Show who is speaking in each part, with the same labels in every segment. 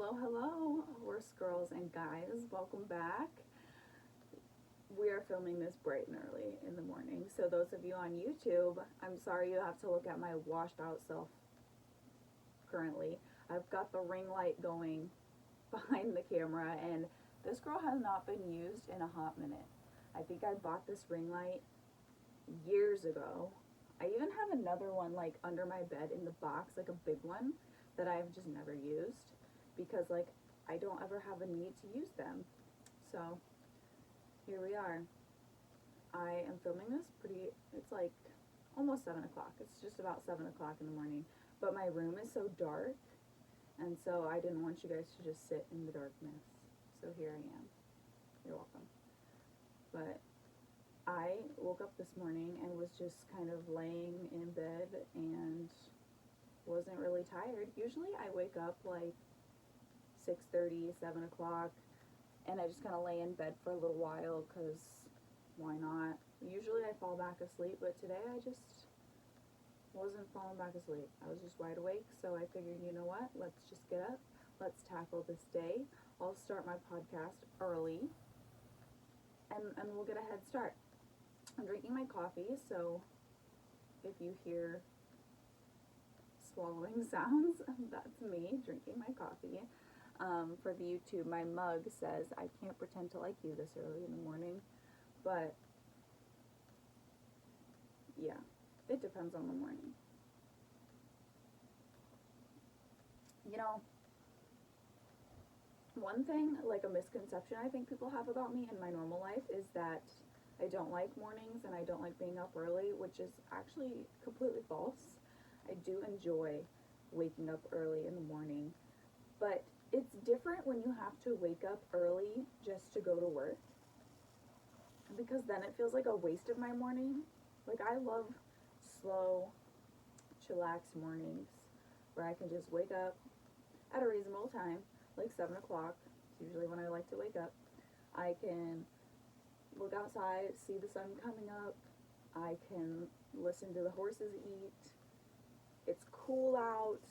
Speaker 1: Hello, horse girls and guys. Welcome back. We are filming this bright and early in the morning. So, those of you on YouTube, I'm sorry you have to look at my washed out self currently. I've got the ring light going behind the camera, and this girl has not been used in a hot minute. I think I bought this ring light years ago. I even have another one like under my bed in the box, like a big one that I've just never used because like I don't ever have a need to use them. So here we are. I am filming this it's like almost 7 o'clock. It's just about 7 o'clock in the morning. But my room is so dark, and so I didn't want you guys to just sit in the darkness. So here I am. You're welcome. But I woke up this morning and was just kind of laying in bed and wasn't really tired. Usually I wake up like 6:30, 7 o'clock, and I just kind of lay in bed for a little while because why not? Usually I fall back asleep, but today I just wasn't falling back asleep. I was just wide awake, so I figured, you know what? Let's just get up. Let's tackle this day. I'll start my podcast early, and we'll get a head start. I'm drinking my coffee, so if you hear swallowing sounds, that's me drinking my coffee. For the YouTube, my mug says, I can't pretend to like you this early in the morning, but yeah, it depends on the morning. You know, one thing, like a misconception I think people have about me in my normal life is that I don't like mornings and I don't like being up early, which is actually completely false. I do enjoy waking up early in the morning, but it's different when you have to wake up early just to go to work, because then it feels like a waste of my morning. Like, I love slow, chillax mornings where I can just wake up at a reasonable time, like 7 o'clock. It's usually when I like to wake up. I can look outside, see the sun coming up. I can listen to the horses eat. It's cool out.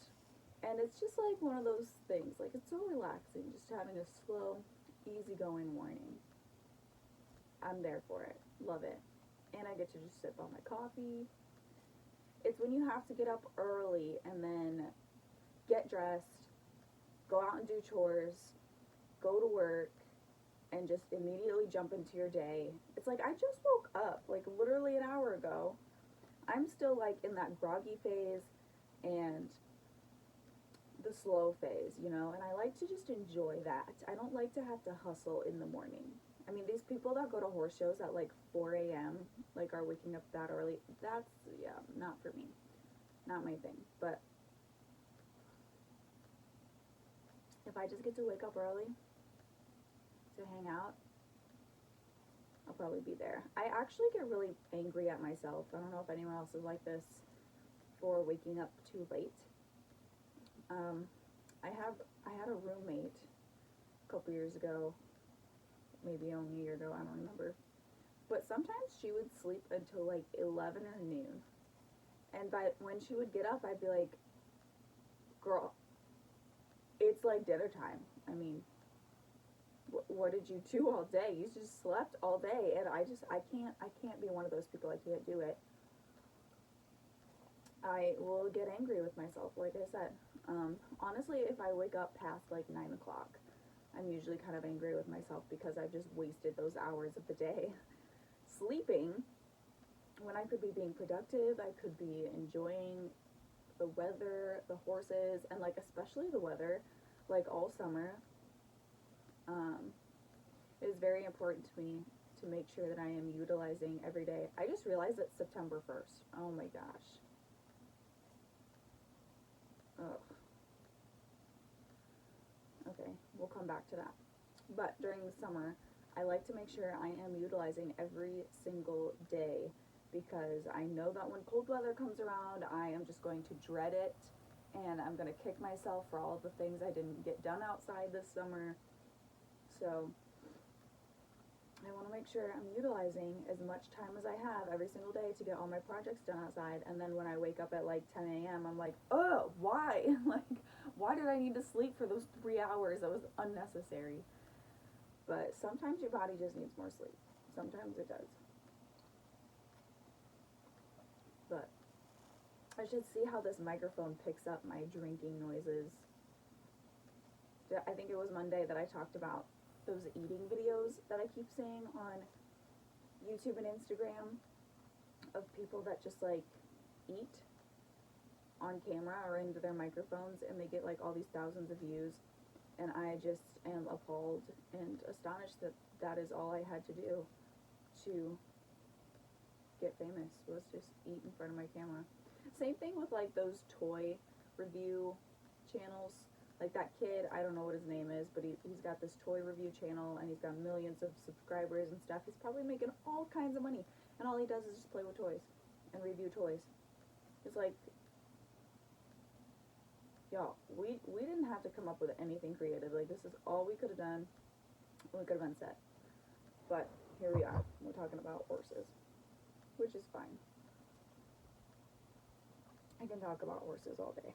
Speaker 1: And it's just like one of those things. Like, it's so relaxing just having a slow, easygoing morning. I'm there for it. Love it. And I get to just sip on my coffee. It's when you have to get up early and then get dressed, go out and do chores, go to work, and just immediately jump into your day. It's like I just woke up, like literally an hour ago. I'm still like in that groggy phase and the slow phase, you know, and I like to just enjoy that. I don't like to have to hustle in the morning. I mean, these people that go to horse shows at like 4 a.m., like are waking up that early, that's, yeah, not for me. Not my thing. But if I just get to wake up early to hang out, I'll probably be there. I actually get really angry at myself. I don't know if anyone else is like this for waking up too late. I had a roommate a couple years ago, maybe only a year ago, I don't remember. But sometimes she would sleep until like 11 or noon. And when she would get up, I'd be like, girl, it's like dinner time. I mean, what did you do all day? You just slept all day, and I can't be one of those people. I can't do it. I will get angry with myself, like I said. Honestly, if I wake up past like 9 o'clock, I'm usually kind of angry with myself because I've just wasted those hours of the day sleeping when I could be being productive. I could be enjoying the weather, the horses, and like especially the weather, like all summer. It is very important to me to make sure that I am utilizing every day. I just realized it's September 1st. Oh my gosh. Ugh. Okay, we'll come back to that. But during the summer, I like to make sure I am utilizing every single day because I know that when cold weather comes around, I am just going to dread it, and I'm going to kick myself for all the things I didn't get done outside this summer. So I want to make sure I'm utilizing as much time as I have every single day to get all my projects done outside. And then when I wake up at like 10 a.m., I'm like, oh, why? Like, why did I need to sleep for those 3 hours? That was unnecessary. But sometimes your body just needs more sleep. Sometimes it does. But I should see how this microphone picks up my drinking noises. I think it was Monday that I talked about those eating videos that I keep seeing on YouTube and Instagram of people that just like eat on camera or into their microphones, and they get like all these thousands of views, and I just am appalled and astonished that that is all I had to do to get famous, was just eat in front of my camera. Same thing with like those toy review channels. Like that kid, I don't know what his name is, but he's got this toy review channel, and he's got millions of subscribers and stuff. He's probably making all kinds of money, and all he does is just play with toys and review toys. It's like, y'all, we didn't have to come up with anything creative. Like, this is all we could have done. We could have been set. But here we are. We're talking about horses, which is fine. I can talk about horses all day.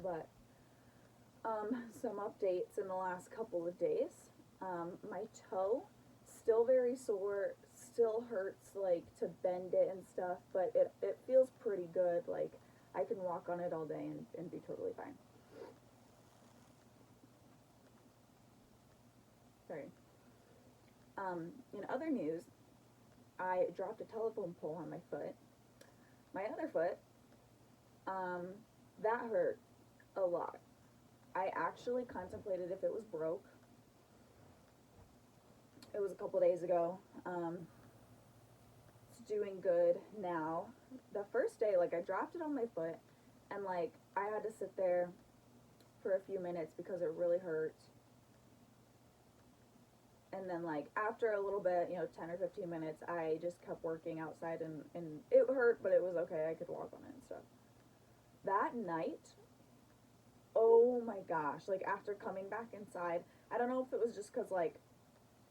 Speaker 1: But some updates in the last couple of days. My toe, still very sore, still hurts like to bend it and stuff, but it feels pretty good. Like, I can walk on it all day and be totally fine. Sorry. In other news, I dropped a telephone pole on my foot. My other foot, that hurt a lot. I actually contemplated if it was broke. It was a couple days ago. It's doing good now. The first day, like, I dropped it on my foot, and like I had to sit there for a few minutes because it really hurt. And then like after a little bit, 10 or 15 minutes, I just kept working outside, and it hurt, but it was okay. I could walk on it and stuff. That night, oh my gosh, like after coming back inside, I don't know if it was just because like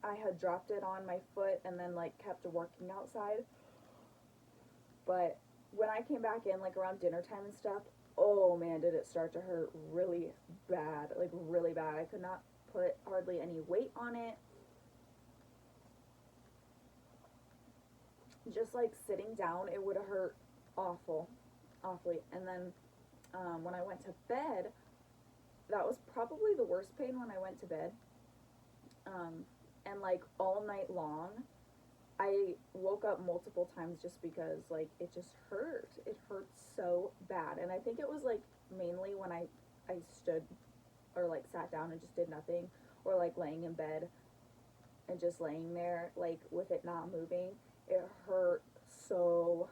Speaker 1: I had dropped it on my foot and then like kept working outside, but when I came back in like around dinner time and stuff, oh man, did it start to hurt really bad, like really bad. I could not put hardly any weight on it. Just like sitting down, it would have hurt awfully. And then when I went to bed, that was probably the worst pain when I went to bed. And like all night long, I woke up multiple times just because like it just hurt. It hurt so bad. And I think it was like mainly when I stood or like sat down and just did nothing, or like laying in bed and just laying there like with it not moving. It hurt so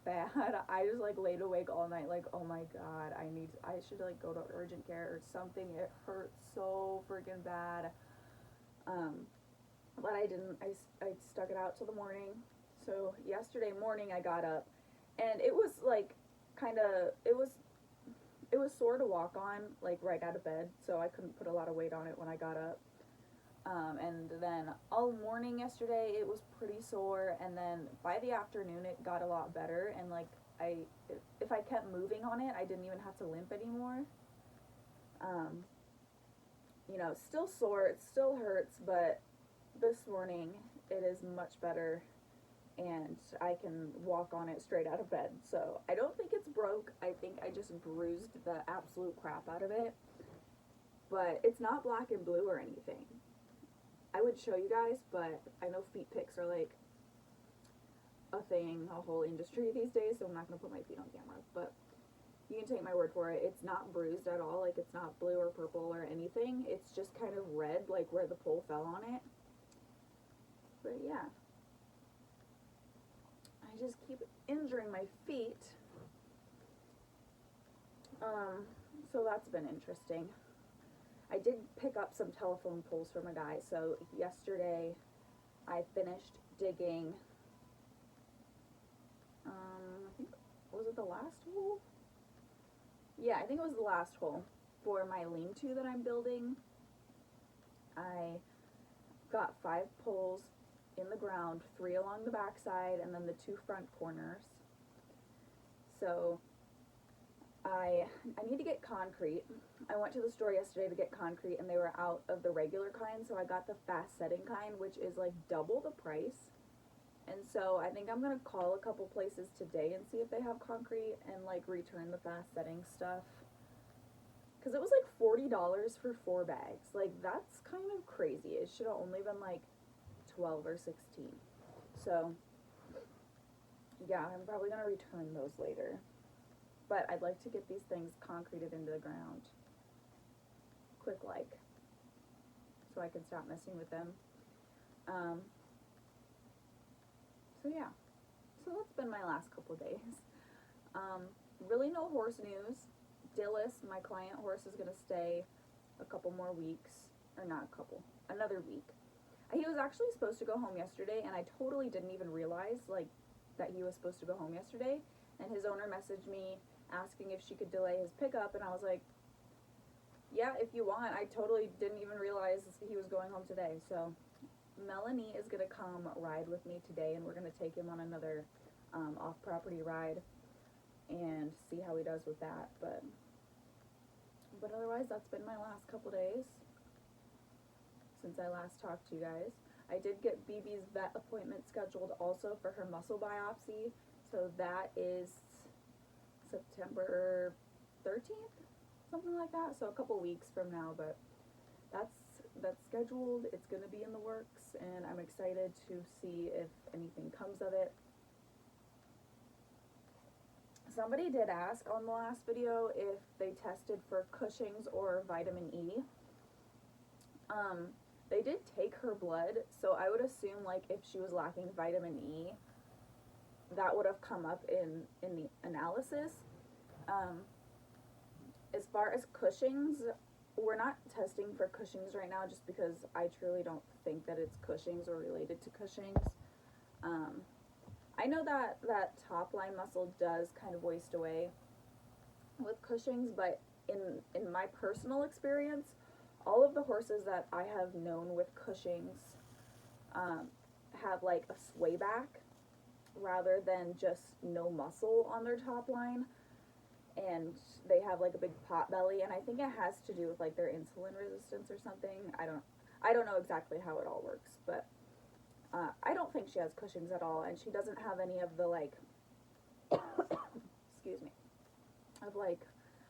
Speaker 1: bad. I just like laid awake all night like, oh my god, I should like go to urgent care or something. It hurt so freaking bad. But I didn't. I stuck it out till the morning. So yesterday morning I got up, and it was like it was sore to walk on like right out of bed, so I couldn't put a lot of weight on it when I got up. And then all morning yesterday it was pretty sore, and then by the afternoon it got a lot better, and like if I kept moving on it, I didn't even have to limp anymore. Still sore, it still hurts, but this morning it is much better, and I can walk on it straight out of bed. So I don't think it's broke. I think I just bruised the absolute crap out of it, but it's not black and blue or anything. I would show you guys, but I know feet pics are like a thing, a whole industry these days, so I'm not going to put my feet on camera, but you can take my word for it. It's not bruised at all. Like, it's not blue or purple or anything. It's just kind of red, like where the pole fell on it. But yeah, I just keep injuring my feet. So that's been interesting. I did pick up some telephone poles from a guy. So yesterday I finished digging, I think, was it the last hole? Yeah, I think it was the last hole for my lean-to that I'm building. I got 5 poles in the ground, 3 along the back side, and then the 2 front corners. So I need to get concrete. I went to the store yesterday to get concrete and they were out of the regular kind, so I got the fast setting kind, which is like double the price. And so I think I'm gonna call a couple places today and see if they have concrete and like return the fast setting stuff. Cause it was like $40 for 4 bags. Like that's kind of crazy. It should have only been like 12 or 16. So yeah, I'm probably gonna return those later. But I'd like to get these things concreted into the ground quick like, so I can stop messing with them. So yeah, so that's been my last couple days. Really no horse news. Dillis, my client horse, is gonna stay a couple more weeks, or not a couple, another week. He was actually supposed to go home yesterday, and I totally didn't even realize like that he was supposed to go home yesterday. And his owner messaged me asking if she could delay his pickup, and I was like, yeah, if you want. I totally didn't even realize he was going home today. So Melanie is gonna come ride with me today, and we're gonna take him on another off-property ride and see how he does with that. But otherwise, that's been my last couple days since I last talked to you guys. I did get BB's vet appointment scheduled also for her muscle biopsy, so that is September 13th, something like that, so a couple weeks from now. But that's scheduled. It's gonna be in the works, and I'm excited to see if anything comes of it. Somebody did ask on the last video if they tested for Cushing's or vitamin E. They did take her blood, so I would assume like if she was lacking vitamin E, that would have come up in the analysis. As far as Cushing's, we're not testing for Cushing's right now just because I truly don't think that it's Cushing's or related to Cushing's. I know that top line muscle does kind of waste away with Cushing's, but in my personal experience, all of the horses that I have known with Cushing's have like a sway back rather than just no muscle on their top line, and they have like a big pot belly, and I think it has to do with like their insulin resistance or something. I don't know exactly how it all works, but I don't think she has Cushing's at all, and she doesn't have any of the like excuse me, of like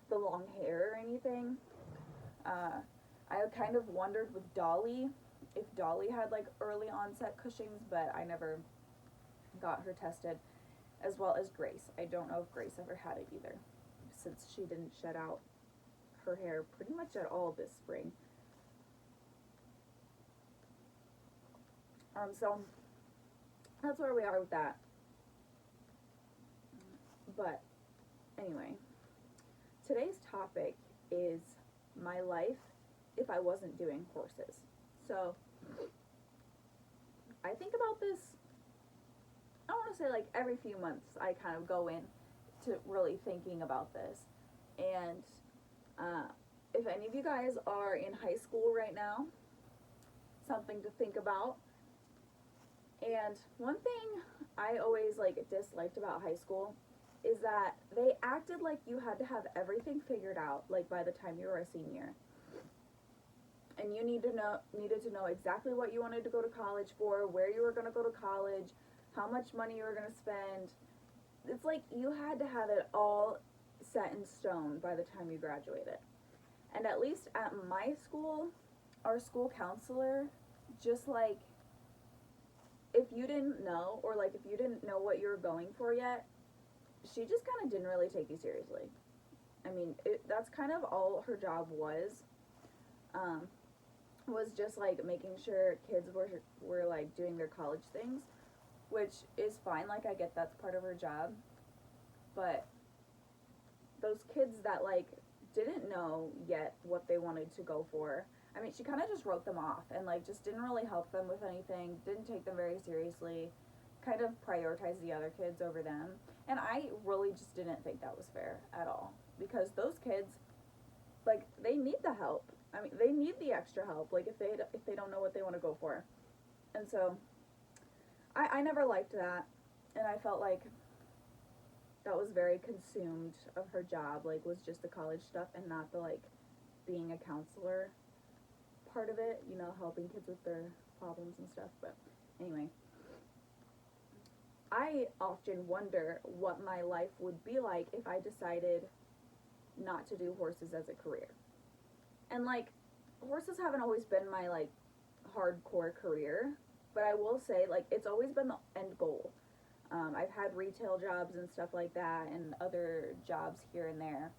Speaker 1: the long hair or anything. I kind of wondered with Dolly if Dolly had like early onset Cushing's, but I never got her tested, as well as Grace. I don't know if Grace ever had it either, since she didn't shed out her hair pretty much at all this spring. So that's where we are with that. But anyway, today's topic is my life if I wasn't doing horses. So I think about this, I want to say like every few months I kind of go in to really thinking about this. And if any of you guys are in high school right now, something to think about. And one thing I always like disliked about high school is that they acted like you had to have everything figured out like by the time you were a senior. And you needed to know exactly what you wanted to go to college for, where you were going to go to college, how much money you were going to spend. It's like you had to have it all set in stone by the time you graduated. And at least at my school, our school counselor, just like, if you didn't know, or like if you didn't know what you were going for yet, she just kind of didn't really take you seriously. I mean, that's kind of all her job was just like making sure kids were like doing their college things, which is fine. Like I get that's part of her job, but those kids that like didn't know yet what they wanted to go for, I mean, she kind of just wrote them off and like just didn't really help them with anything, didn't take them very seriously, kind of prioritized the other kids over them. And I really just didn't think that was fair at all, because those kids, like, they need the help. I mean, they need the extra help, like if they don't know what they want to go for. And so I never liked that, and I felt like that was very consumed of her job, like was just the college stuff and not the like being a counselor part of it, you know, helping kids with their problems and stuff. But anyway, I often wonder what my life would be like if I decided not to do horses as a career. And like, horses haven't always been my like hardcore career, but I will say like it's always been the end goal. I've had retail jobs and stuff like that and other jobs here and there,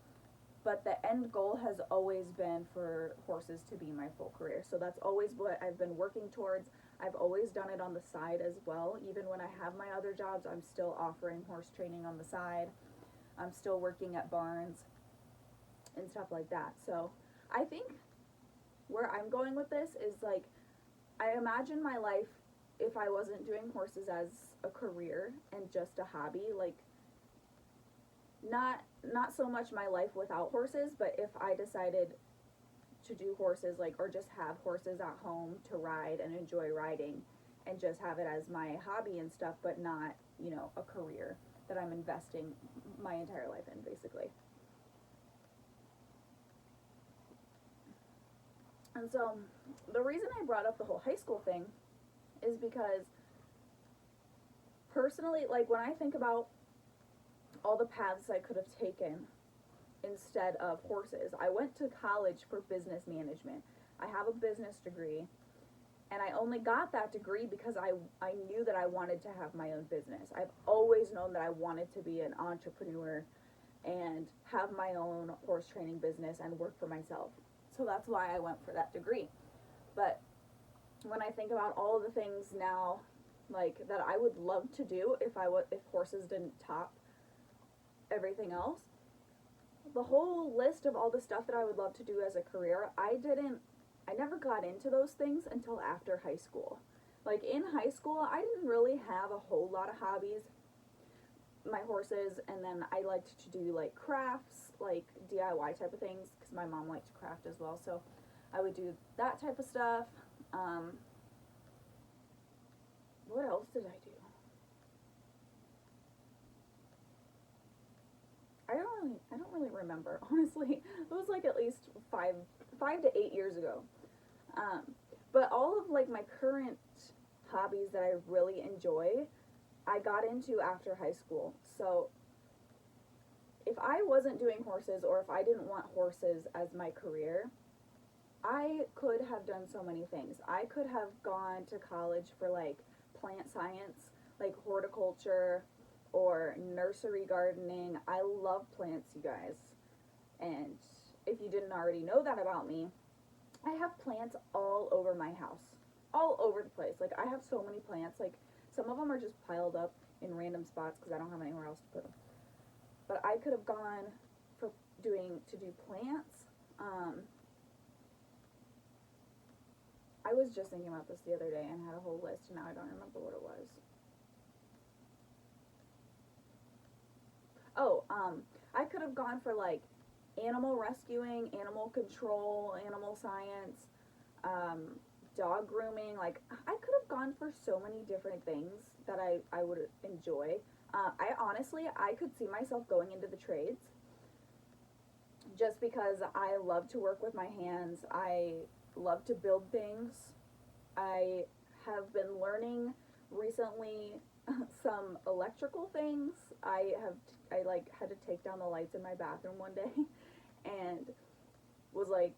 Speaker 1: but the end goal has always been for horses to be my full career. So that's always what I've been working towards. I've always done it on the side as well. Even when I have my other jobs, I'm still offering horse training on the side. I'm still working at barns and stuff like that. So I think where I'm going with this is like, I imagine my life if I wasn't doing horses as a career and just a hobby, like not so much my life without horses, but if I decided to do horses, like, or just have horses at home to ride and enjoy riding and just have it as my hobby and stuff, but not, you know, a career that I'm investing my entire life in, basically. And so the reason I brought up the whole high school thing is because personally, like when I think about all the paths I could have taken instead of horses, I went to college for business management. I have a business degree, and I only got that degree because I knew that I wanted to have my own business. I've always known that I wanted to be an entrepreneur and have my own horse training business and work for myself. So that's why I went for that degree. But when I think about all of the things now, like that I would love to do if horses didn't top everything else, the whole list of all the stuff that I would love to do as a career, I never got into those things until after high school. Like in high school, I didn't really have a whole lot of hobbies. My horses, and then I liked to do like crafts, like DIY type of things, because my mom liked to craft as well, so I would do that type of stuff. What else did I do? I don't really remember, honestly. It was like at least 5 to 8 years ago. Um, but all of like my current hobbies that I really enjoy, I got into after high school. So if I wasn't doing horses, or if I didn't want horses as my career, I could have done so many things. I could have gone to college for like plant science, like horticulture or nursery gardening. I love plants, you guys. And if you didn't already know that about me, I have plants all over my house. All over the place. Like I have so many plants. Like some of them are just piled up in random spots because I don't have anywhere else to put them. But I could have gone to do plants. I was just thinking about this the other day and had a whole list, and now I don't remember what it was. Oh, I could have gone for like animal rescuing, animal control, animal science, dog grooming. Like I could have gone for so many different things that I would enjoy. I could see myself going into the trades just because I love to work with my hands. I love to build things. I have been learning recently some electrical things. I had to take down the lights in my bathroom one day and was like,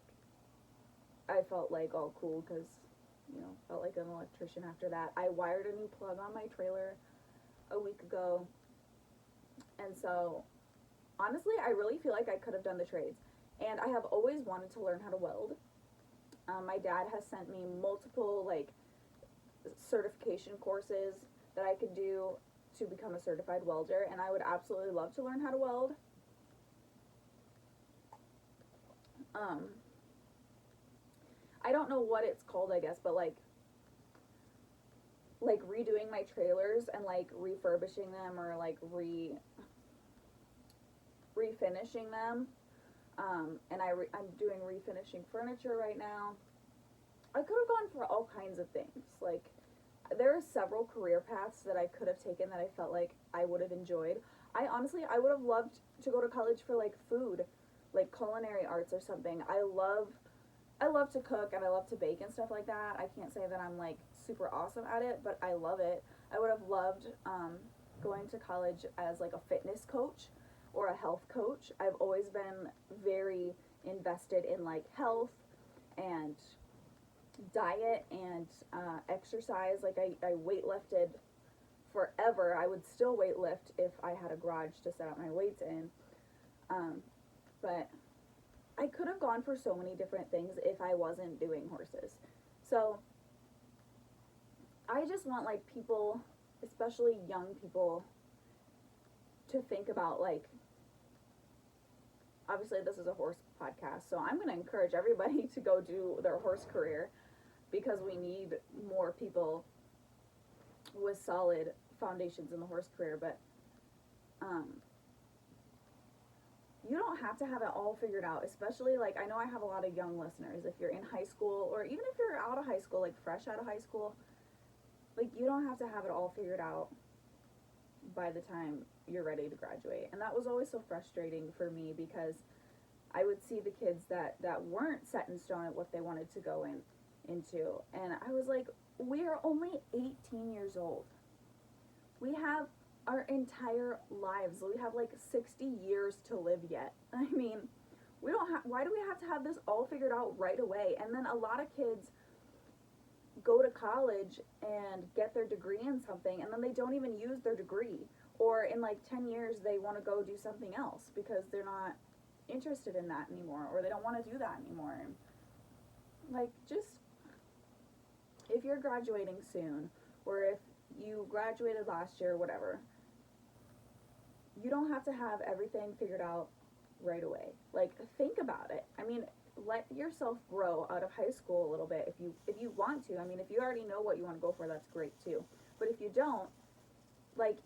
Speaker 1: I felt like all cool because, you know, felt like an electrician after that. I wired a new plug on my trailer a week ago. And so, honestly, I really feel like I could have done the trades. And I have always wanted to learn how to weld. My dad has sent me multiple, like, certification courses that I could do to become a certified welder, and I would absolutely love to learn how to weld. I don't know what it's called, I guess, but like redoing my trailers and like refurbishing them or like refinishing them. And I'm doing refinishing furniture right now. I could have gone for all kinds of things. Like, there are several career paths that I could have taken that I felt like I would have enjoyed. I would have loved to go to college for like food, like culinary arts or something. I love to cook and I love to bake and stuff like that. I can't say that I'm like super awesome at it, but I love it. I would have loved going to college as like a fitness coach or a health coach. I've always been very invested in like health and diet and exercise. Like I weightlifted forever. I would still weightlift if I had a garage to set up my weights in. But I could have gone for so many different things if I wasn't doing horses. So I just want like people, especially young people, to think about like, obviously this is a horse podcast, so I'm going to encourage everybody to go do their horse career because we need more people with solid foundations in the horse career. But you don't have to have it all figured out, especially like I know I have a lot of young listeners. If you're in high school or even if you're out of high school, like fresh out of high school, like you don't have to have it all figured out by the time you're ready to graduate. And that was always so frustrating for me because I would see the kids that weren't set in stone at what they wanted to go into, and I was like, we are only 18 years old. We have our entire lives. We have like 60 years to live yet. I mean, we don't have, why do we have to have this all figured out right away? And then a lot of kids go to college and get their degree in something and then they don't even use their degree. Or in like 10 years they want to go do something else because they're not interested in that anymore, or they don't want to do that anymore. And like, just, if you're graduating soon, or if you graduated last year, whatever, you don't have to have everything figured out right away. Like, think about it. I mean, let yourself grow out of high school a little bit if you want to. I mean, if you already know what you want to go for, that's great too. But if you don't, like,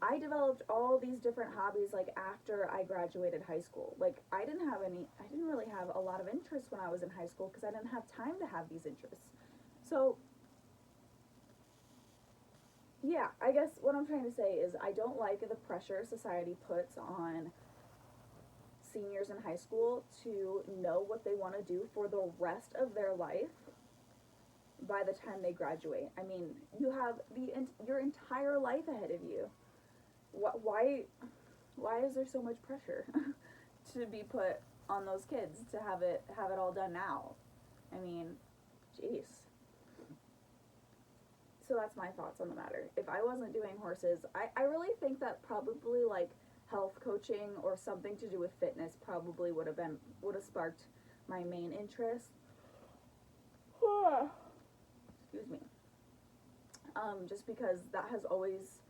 Speaker 1: I developed all these different hobbies like after I graduated high school. Like, I didn't really have a lot of interests when I was in high school because I didn't have time to have these interests. So yeah, I guess what I'm trying to say is I don't like the pressure society puts on seniors in high school to know what they want to do for the rest of their life by the time they graduate. I mean, you have your entire life ahead of you. Why is there so much pressure to be put on those kids to have it all done now? I mean, jeez. So that's my thoughts on the matter. If I wasn't doing horses, I really think that probably like health coaching or something to do with fitness probably would have sparked my main interest. Excuse me. Just because that has always,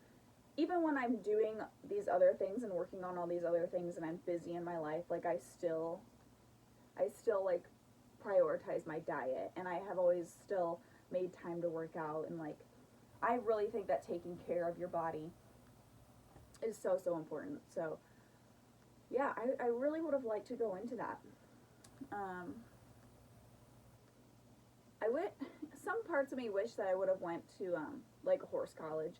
Speaker 1: even when I'm doing these other things and working on all these other things and I'm busy in my life, like I still like prioritize my diet, and I have always still made time to work out, and like I really think that taking care of your body is so important. So yeah, I really would have liked to go into that. Some parts of me wish that I would have went to like a horse college.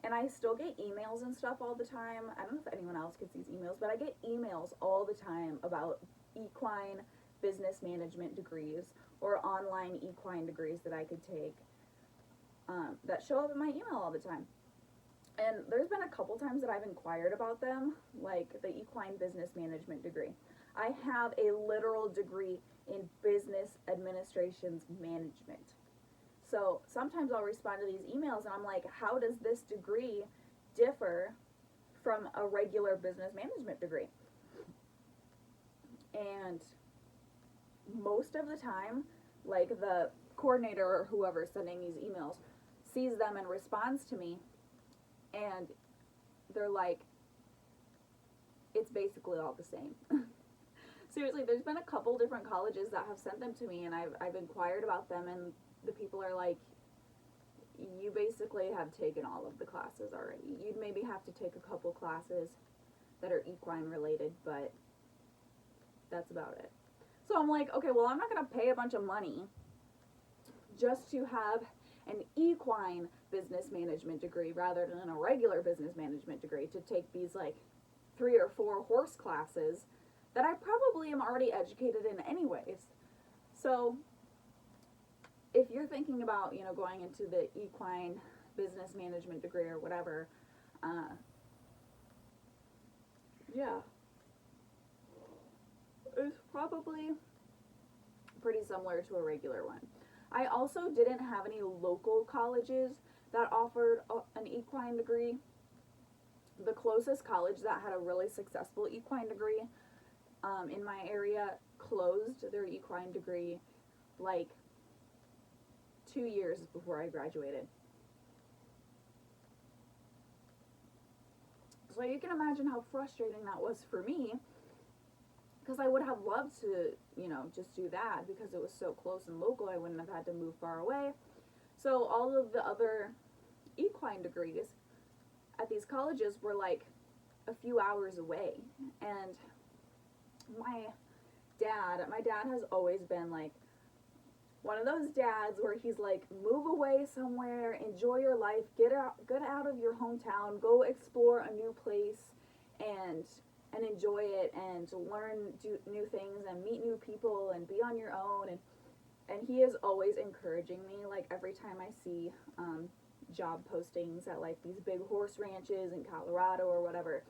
Speaker 1: And I still get emails and stuff all the time. I don't know if anyone else gets these emails, but I get emails all the time about equine business management degrees or online equine degrees that I could take that show up in my email all the time. And there's been a couple times that I've inquired about them, like the equine business management degree. I have a literal degree in business administrations management. So sometimes I'll respond to these emails and I'm like, how does this degree differ from a regular business management degree? And most of the time, like the coordinator or whoever's sending these emails sees them and responds to me, and they're like, it's basically all the same. Seriously, there's been a couple different colleges that have sent them to me, and I've inquired about them, and the people are like, you basically have taken all of the classes already. You'd maybe have to take a couple classes that are equine related, but that's about it. So I'm like, okay, well, I'm not going to pay a bunch of money just to have an equine business management degree rather than a regular business management degree, to take these like 3 or 4 horse classes that I probably am already educated in anyways. So if you're thinking about, going into the equine business management degree or whatever, yeah, it's probably pretty similar to a regular one. I also didn't have any local colleges that offered an equine degree. The closest college that had a really successful equine degree in my area closed their equine degree like 2 years before I graduated. So you can imagine how frustrating that was for me, because I would have loved to, just do that because it was so close and local. I wouldn't have had to move far away. So all of the other equine degrees at these colleges were like a few hours away. And my dad has always been like one of those dads where he's like, move away somewhere, enjoy your life, get out of your hometown, go explore a new place and enjoy it, and learn new things and meet new people and be on your own. And he is always encouraging me, like every time I see job postings at like these big horse ranches in Colorado or whatever,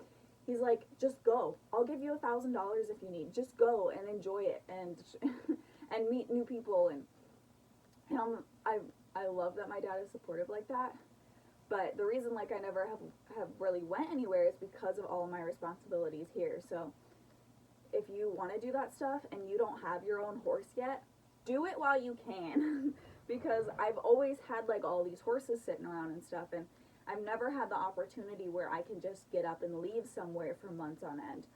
Speaker 1: he's like, just go, I'll give you $1,000 if you need, just go and enjoy it and and meet new people. And I love that my dad is supportive like that. But the reason like I never have really went anywhere is because of all of my responsibilities here. So if you want to do that stuff and you don't have your own horse yet, do it while you can. Because I've always had like all these horses sitting around and stuff, and I've never had the opportunity where I can just get up and leave somewhere for months on end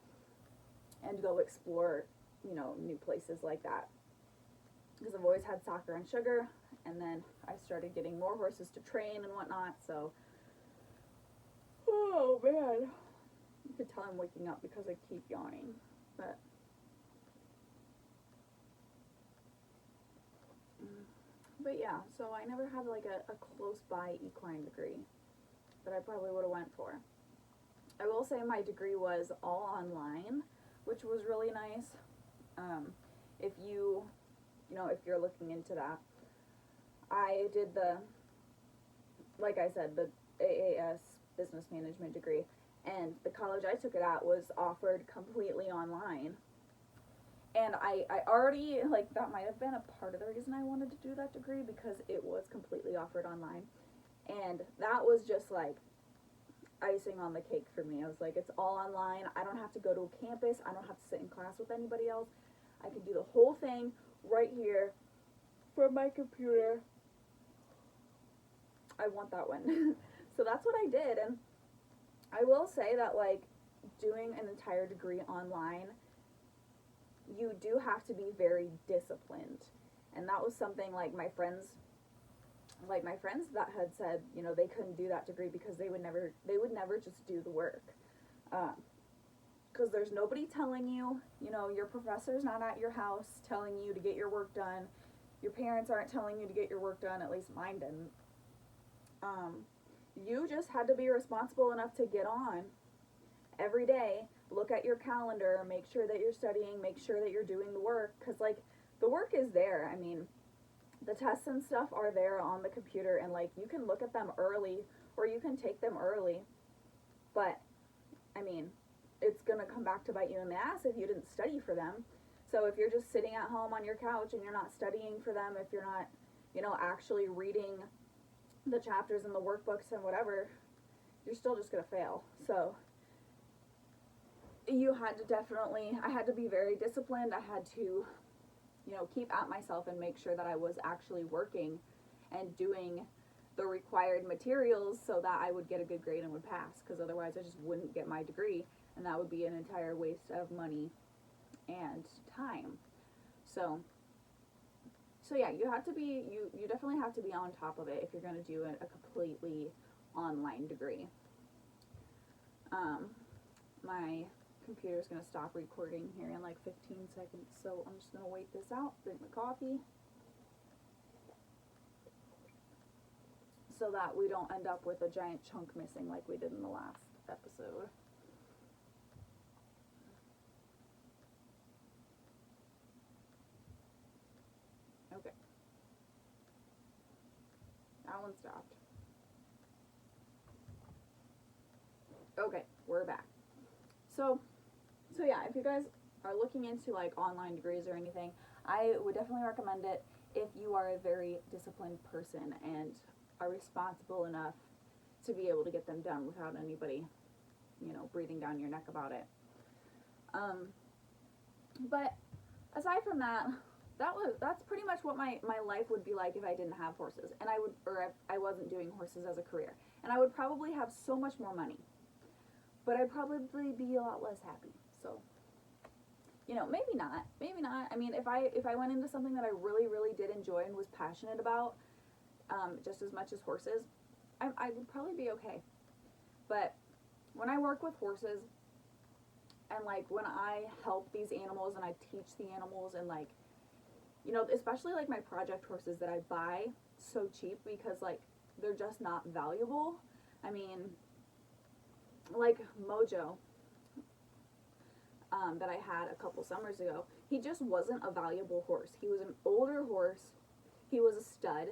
Speaker 1: and go explore, new places like that. Because I've always had Soccer and Sugar, and then I started getting more horses to train and whatnot. So, oh man, you could tell I'm waking up because I keep yawning. But yeah, so I never had like a close by equine degree that I probably would have went for. I will say my degree was all online, which was really nice. If if you're looking into that, I did like I said, the AAS business management degree, and the college I took it at was offered completely online. And I already, like, that might have been a part of the reason I wanted to do that degree, because it was completely offered online. And that was just like icing on the cake for me. I was like, it's all online. I don't have to go to a campus. I don't have to sit in class with anybody else. I can do the whole thing right here from my computer. I want that one. So that's what I did. And I will say that, like, doing an entire degree online, you do have to be very disciplined. And that was something like my friends that had said, they couldn't do that degree because they would never just do the work. Because there's nobody telling you, your professor's not at your house telling you to get your work done. Your parents aren't telling you to get your work done, at least mine didn't. You just had to be responsible enough to get on every day, look at your calendar, make sure that you're studying, make sure that you're doing the work, because, like, the work is there. I mean, the tests and stuff are there on the computer, and, like, you can look at them early, or you can take them early, but, I mean, it's gonna come back to bite you in the ass if you didn't study for them. So if you're just sitting at home on your couch and you're not studying for them, if you're not, actually reading the chapters and the workbooks and whatever, you're still just gonna fail. So I had to be very disciplined. I had to, keep at myself and make sure that I was actually working and doing the required materials so that I would get a good grade and would pass, because otherwise I just wouldn't get my degree, and that would be an entire waste of money and time. So yeah, you definitely have to be on top of it if you're going to do a completely online degree. My computer's gonna stop recording here in like 15 seconds, so I'm just gonna wait this out, drink my coffee, so that we don't end up with a giant chunk missing like we did in the last episode. Okay. That one stopped. Okay, we're back. So yeah, if you guys are looking into like online degrees or anything, I would definitely recommend it if you are a very disciplined person and are responsible enough to be able to get them done without anybody, breathing down your neck about it. But aside from that, that's pretty much what my life would be like if I didn't have horses, and if I wasn't doing horses as a career. And I would probably have so much more money, but I'd probably be a lot less happy. So, maybe not. I mean, if I went into something that I really, really did enjoy and was passionate about, just as much as horses, I would probably be okay. But when I work with horses, and like when I help these animals and I teach the animals, and like, especially like my project horses that I buy so cheap because like they're just not valuable. I mean, like Mojo, that I had a couple summers ago, he just wasn't a valuable horse. He was an older horse. He was a stud.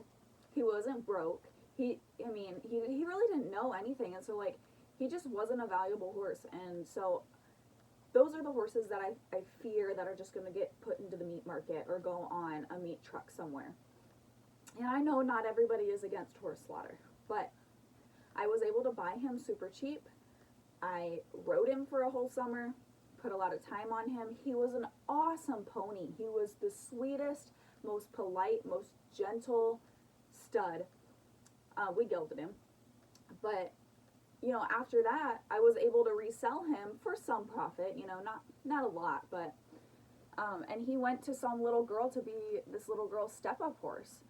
Speaker 1: He wasn't broke. He really didn't know anything, and so like he just wasn't a valuable horse. And so those are the horses that I fear that are just going to get put into the meat market or go on a meat truck somewhere. And I know not everybody is against horse slaughter, but I was able to buy him super cheap. I rode him for a whole summer, put a lot of time on him. He was an awesome pony. He was the sweetest, most polite, most gentle stud. We gelded him. But, after that, I was able to resell him for some profit, not a lot, but, and he went to some little girl to be this little girl's step-up horse.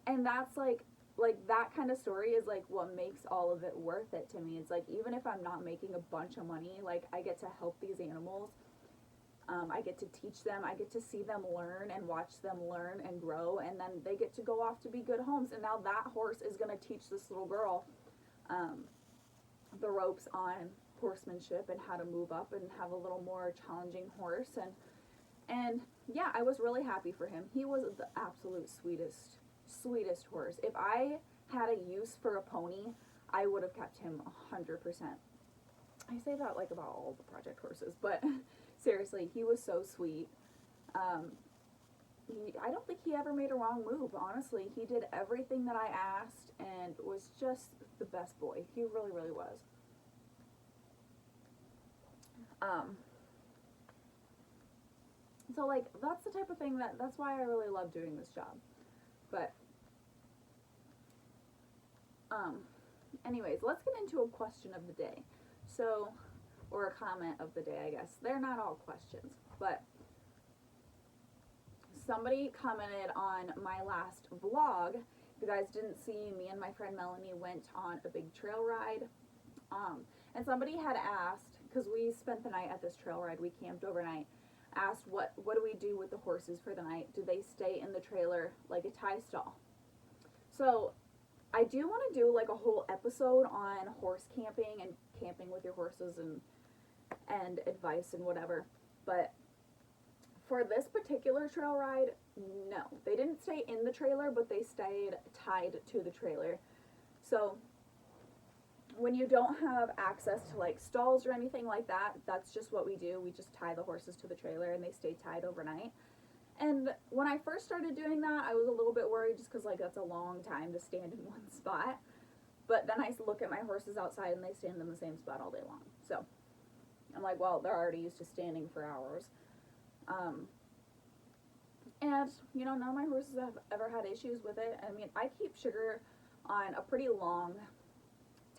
Speaker 1: And that's like that kind of story is like what makes all of it worth it to me. It's like, even if I'm not making a bunch of money, like I get to help these animals. I get to teach them. I get to see them learn and watch them learn and grow, and then they get to go off to be good homes. And now that horse is going to teach this little girl the ropes on horsemanship and how to move up and have a little more challenging horse. And yeah, I was really happy for him. He was the absolute sweetest horse. If I had a use for a pony, I would have kept him 100%. I say that like about all the project horses, but seriously, he was so sweet. I don't think he ever made a wrong move, honestly. He did everything that I asked and was just the best boy. He really, really was. So like, that's the type of thing that's why I really love doing this job. But, anyways, let's get into a question of the day. So, or a comment of the day, I guess. They're not all questions, but somebody commented on my last vlog. If you guys didn't see, me and my friend Melanie went on a big trail ride. And somebody had asked, because we spent the night at this trail ride, we camped overnight, asked what do we do with the horses for the night? Do they stay in the trailer like a tie stall? So I do want to do like a whole episode on horse camping and camping with your horses and advice and whatever. But for this particular trail ride, no. They didn't stay in the trailer, but they stayed tied to the trailer. So when you don't have access to like stalls or anything like that, that's just what we do. We just tie the horses to the trailer and they stay tied overnight. And when I first started doing that, I was a little bit worried just because like that's a long time to stand in one spot. But then I look at my horses outside and they stand in the same spot all day long. So I'm like, well, they're already used to standing for hours. And, none of my horses have ever had issues with it. I mean, I keep Sugar on a pretty long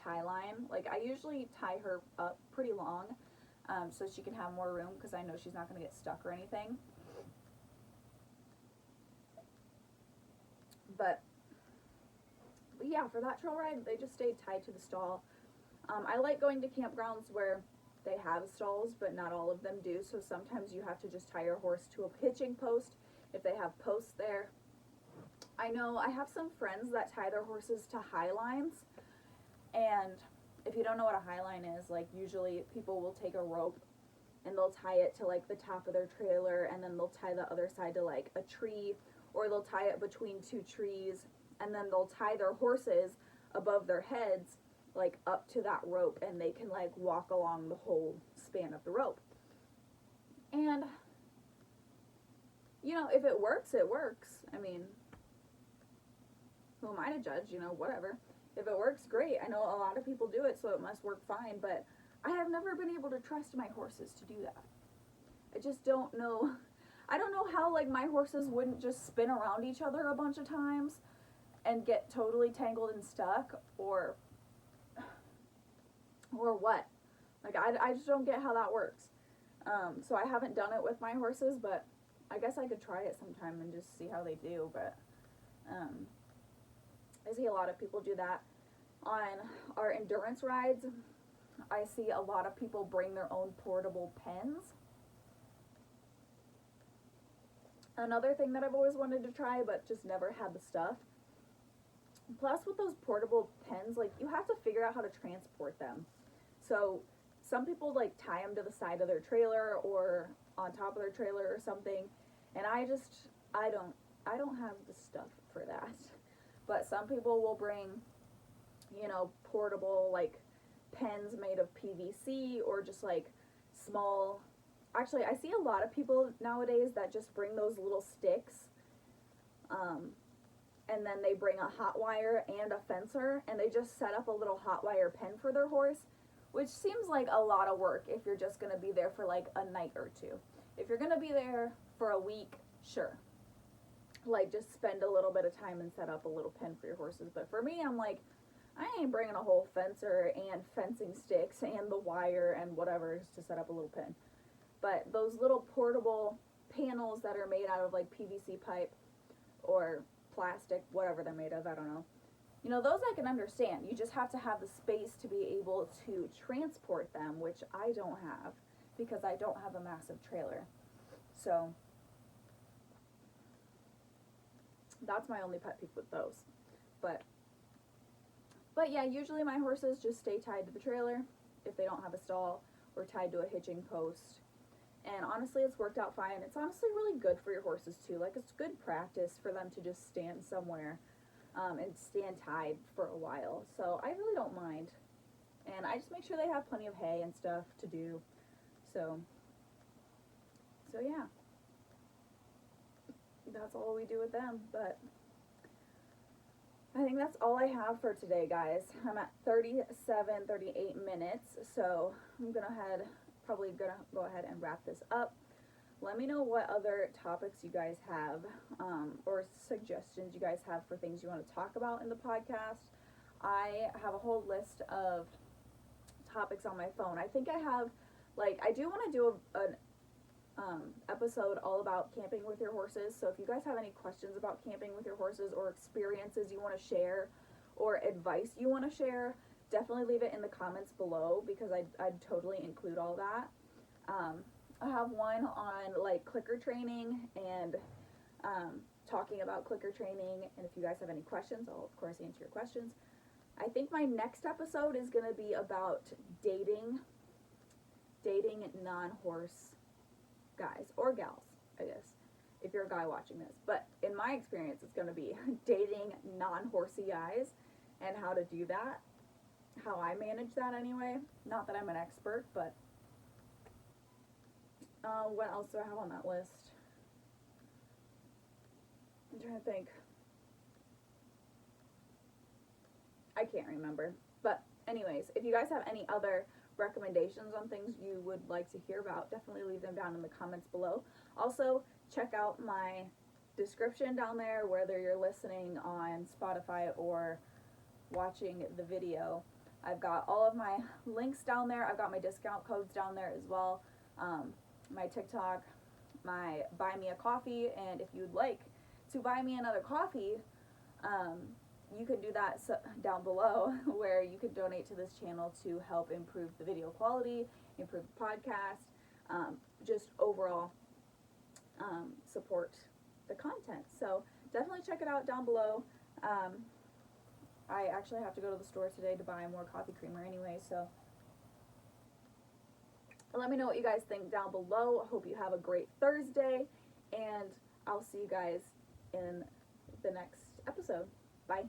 Speaker 1: tie line. Like, I usually tie her up pretty long so she can have more room because I know she's not going to get stuck or anything. But yeah, for that trail ride, they just stayed tied to the stall. I like going to campgrounds where they have stalls, but not all of them do. So sometimes you have to just tie your horse to a hitching post if they have posts there. I know I have some friends that tie their horses to high lines, and if you don't know what a high line is, like usually people will take a rope and they'll tie it to like the top of their trailer, and then they'll tie the other side to like a tree, or they'll tie it between two trees, and then they'll tie their horses above their heads like up to that rope, and they can like walk along the whole span of the rope. And you know, if it works, it works. I mean, who am I to judge? You know, whatever. If it works, great. I know a lot of people do it, so it must work fine, but I have never been able to trust my horses to do that. I just don't know. I don't know how like my horses wouldn't just spin around each other a bunch of times and get totally tangled and stuck, or what. Like I just don't get how that works. So I haven't done it with my horses, but I guess I could try it sometime and just see how they do. But I see a lot of people do that. On our endurance rides, I see a lot of people bring their own portable pens. Another thing that I've always wanted to try but just never had the stuff. Plus with those portable pens, like you have to figure out how to transport them. So some people like tie them to the side of their trailer or on top of their trailer or something, and I don't have the stuff for that. But some people will bring, you know, portable like pens made of PVC, or just like small. Actually, I see a lot of people nowadays that just bring those little sticks, and then they bring a hot wire and a fencer, and they just set up a little hot wire pen for their horse, which seems like a lot of work if you're just going to be there for like a night or two. If you're going to be there for a week, sure. Like just spend a little bit of time and set up a little pen for your horses. But for me, I'm like, I ain't bringing a whole fencer and fencing sticks and the wire and whatever to set up a little pen. But those little portable panels that are made out of like PVC pipe or plastic, whatever they're made of, I don't know. You know, those I can understand. You just have to have the space to be able to transport them, which I don't have because I don't have a massive trailer. So that's my only pet peeve with those. But yeah, usually my horses just stay tied to the trailer if they don't have a stall, or tied to a hitching post. And honestly, it's worked out fine. It's honestly really good for your horses too. Like, it's good practice for them to just stand somewhere and stand tied for a while. So I really don't mind. And I just make sure they have plenty of hay and stuff to do. So yeah. That's all we do with them. But I think that's all I have for today, guys. I'm at 38 minutes. So I'm probably gonna go ahead and wrap this up. Let me know what other topics you guys have, or suggestions you guys have for things you want to talk about in the podcast. I have a whole list of topics on my phone. I think I have, like, I do want to do an episode all about camping with your horses. So if you guys have any questions about camping with your horses, or experiences you want to share, or advice you want to share, definitely leave it in the comments below, because I'd totally include all that. I have one on like clicker training and talking about clicker training, and if you guys have any questions, I'll of course answer your questions. I think my next episode is going to be about dating non-horse guys or gals, I guess, if you're a guy watching this. But in my experience, it's going to be dating non-horsey guys and how to do that. How I manage that anyway. Not that I'm an expert, but what else do I have on that list? I'm trying to think. I can't remember. But anyways, if you guys have any other recommendations on things you would like to hear about, definitely leave them down in the comments below. Also, check out my description down there, whether you're listening on Spotify or watching the video. I've got all of my links down there. I've got my discount codes down there as well. My TikTok, my buy me a coffee, and if you'd like to buy me another coffee, you can do that down below, where you can donate to this channel to help improve the video quality improve the podcast, just overall support the content. So definitely check it out down below. I actually have to go to the store today to buy more coffee creamer anyway, so let me know what you guys think down below. I hope you have a great Thursday, and I'll see you guys in the next episode. Bye.